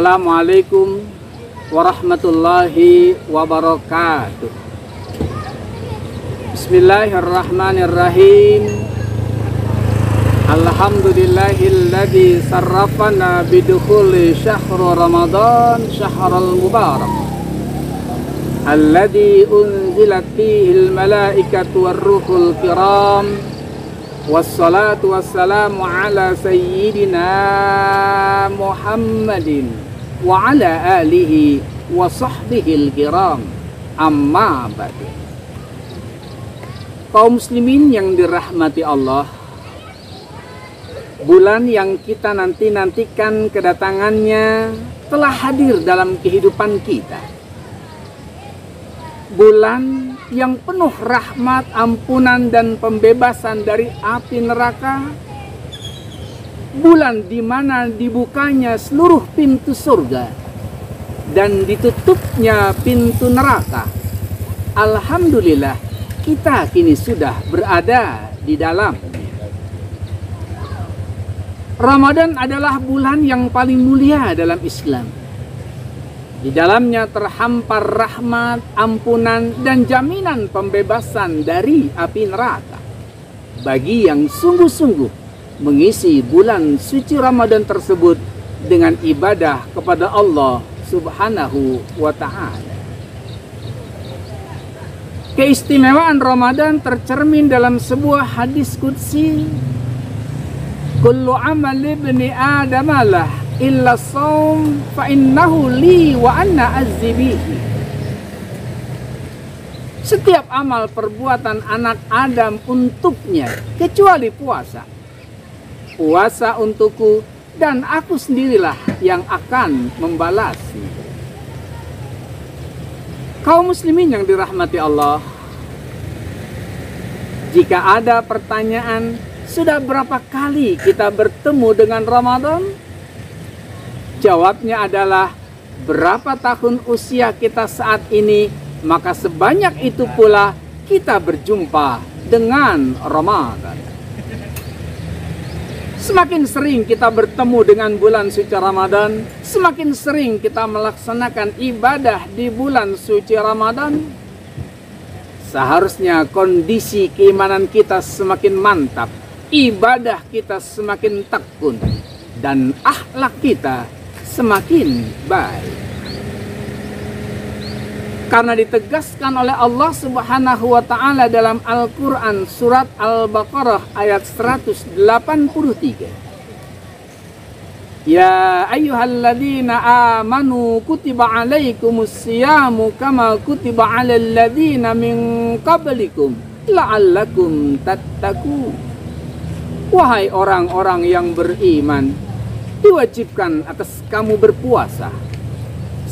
Assalamualaikum warahmatullahi wabarakatuh. Bismillahirrahmanirrahim. Alhamdulillahilladzi sarrafana bidukhuli syahrul Ramadan syahrul mubarak alladzi unzilat fihil malaikatu warruhul kiram. Wassalatu wassalamu ala sayyidina Muhammadin wa ala alihi wa sahbihil kiram. Amma ba'du. Kaum muslimin yang dirahmati Allah, bulan yang kita nantikan kedatangannya telah hadir dalam kehidupan kita. Bulan yang penuh rahmat, ampunan, dan pembebasan dari api neraka. Bulan di mana dibukanya seluruh pintu surga dan ditutupnya pintu neraka. Alhamdulillah, kita kini sudah berada di dalam. Ramadan adalah bulan yang paling mulia dalam Islam. Di dalamnya terhampar rahmat, ampunan, dan jaminan pembebasan dari api neraka bagi yang sungguh-sungguh mengisi bulan suci Ramadan tersebut dengan ibadah kepada Allah Subhanahu wa ta'ala. Keistimewaan Ramadan tercermin dalam sebuah hadis qudsi, kullu amal ibni adamalah illa shaum fa innahu li wa anna azzibihi. Setiap amal perbuatan anak Adam untuknya kecuali puasa. Puasa untukku dan aku sendirilah yang akan membalasnya. Kaum muslimin yang dirahmati Allah, jika ada pertanyaan, sudah berapa kali kita bertemu dengan Ramadan? Jawabnya adalah, berapa tahun usia kita saat ini, maka sebanyak itu pula kita berjumpa dengan Ramadan. Semakin sering kita bertemu dengan bulan suci Ramadan, semakin sering kita melaksanakan ibadah di bulan suci Ramadan, seharusnya kondisi keimanan kita semakin mantap, ibadah kita semakin tekun, dan akhlak kita semakin baik. Karena ditegaskan oleh Allah Subhanahu wa ta'ala dalam Al-Quran surat Al-Baqarah ayat 183. Ya ayyuhalladzina amanu kutiba alaikumus siyamu kama kutiba alal ladzina min qablikum la'allakum tattaqun. Wahai orang-orang yang beriman, diwajibkan atas kamu berpuasa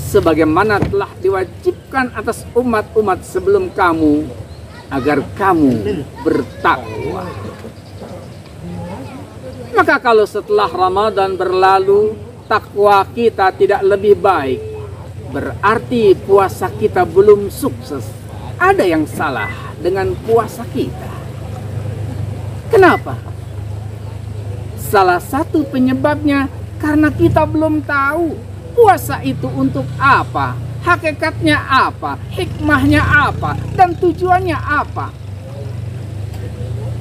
sebagaimana telah diwajibkan atas umat-umat sebelum kamu agar kamu bertakwa. Maka kalau setelah Ramadan berlalu takwa kita tidak lebih baik, berarti puasa kita belum sukses. Ada yang salah dengan puasa kita. Kenapa? Salah satu penyebabnya karena kita belum tahu puasa itu untuk apa, hakikatnya apa, hikmahnya apa, dan tujuannya apa.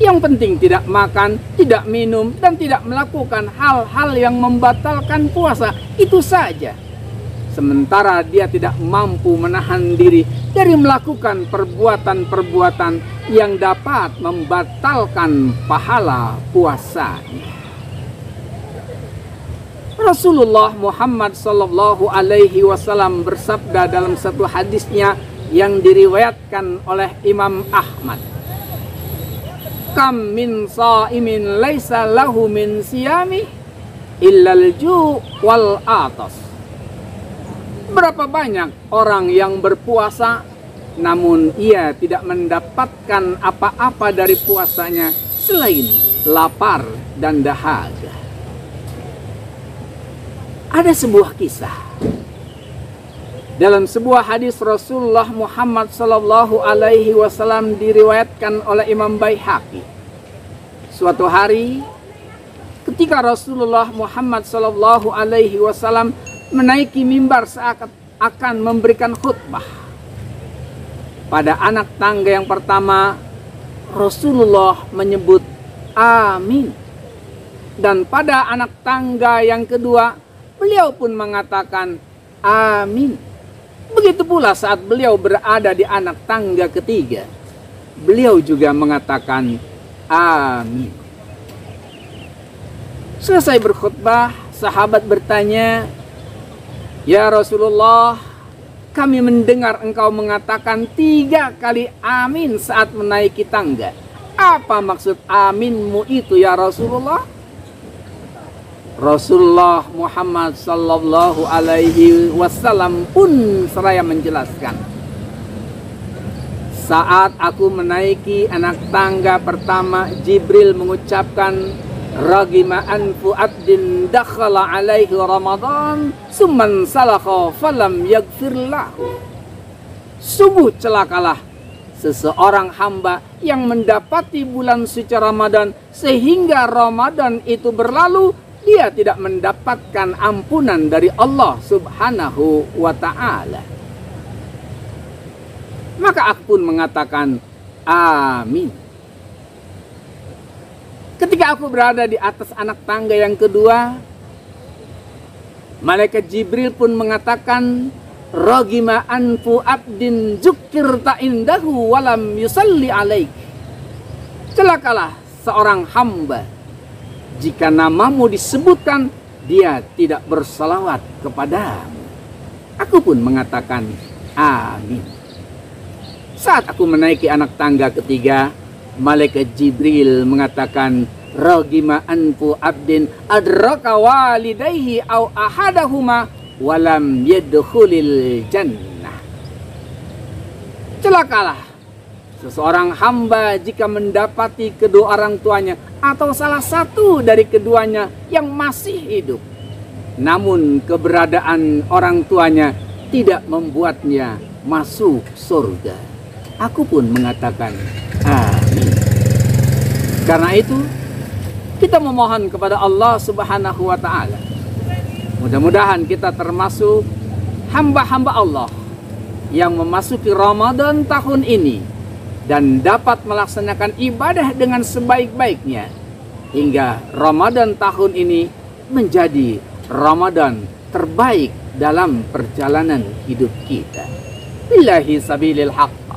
Yang penting tidak makan, tidak minum, dan tidak melakukan hal-hal yang membatalkan puasa, itu saja. Sementara dia tidak mampu menahan diri dari melakukan perbuatan-perbuatan yang dapat membatalkan pahala puasanya. Rasulullah Muhammad sallallahu alaihi wasallam bersabda dalam satu hadisnya yang diriwayatkan oleh Imam Ahmad, kam min shaimin laisa lahu min siyami illal ju' wal atas. Berapa banyak orang yang berpuasa namun ia tidak mendapatkan apa-apa dari puasanya selain lapar dan dahaga. Ada sebuah kisah dalam sebuah hadis Rasulullah Muhammad sallallahu alaihi wasallam diriwayatkan oleh Imam Baihaqi. Suatu hari ketika Rasulullah Muhammad sallallahu alaihi wasallam menaiki mimbar seakan memberikan khutbah. Pada anak tangga yang pertama, Rasulullah menyebut amin. Dan pada anak tangga yang kedua, beliau pun mengatakan amin. Begitu pula saat beliau berada di anak tangga ketiga, beliau juga mengatakan amin. Selesai berkhutbah, sahabat bertanya, "Ya Rasulullah, kami mendengar engkau mengatakan 3 kali amin saat menaiki tangga. Apa maksud aminmu itu ya Rasulullah?" Rasulullah Muhammad sallallahu alaihi wasallam pun seraya menjelaskan, "Saat aku menaiki anak tangga pertama, Jibril mengucapkan, Ragima anfu abdin dakhala alaihi Ramadan summan salakha falam yaghfir lahu." Sungguh celakalah seseorang hamba yang mendapati bulan suci Ramadan sehingga Ramadan itu berlalu, dia tidak mendapatkan ampunan dari Allah Subhanahu wa ta'ala. Maka aku pun mengatakan amin. Ketika aku berada di atas anak tangga yang kedua, malaikat Jibril pun mengatakan, Ragima anfu abdin zukirta indahu walam yusalli alaik. Celakalah seorang hamba jika namamu disebutkan, dia tidak bersalawat kepadamu. Aku pun mengatakan amin. Saat aku menaiki anak tangga ketiga, malaikat Jibril mengatakan, Ragima anfu abdin adraka walidayhi au ahadahuma walam yadkhulil jannah. Celakalah seseorang hamba jika mendapati kedua orang tuanya atau salah satu dari keduanya yang masih hidup, namun keberadaan orang tuanya tidak membuatnya masuk surga. Aku pun mengatakan amin. Karena itu kita memohon kepada Allah Subhanahu wa ta'ala, mudah-mudahan kita termasuk hamba-hamba Allah yang memasuki Ramadan tahun ini dan dapat melaksanakan ibadah dengan sebaik-baiknya hingga Ramadan tahun ini menjadi Ramadan terbaik dalam perjalanan hidup kita. Billahi sabilil haqq.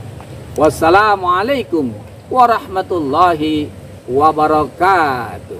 Wassalamualaikum warahmatullahi wabarakatuh.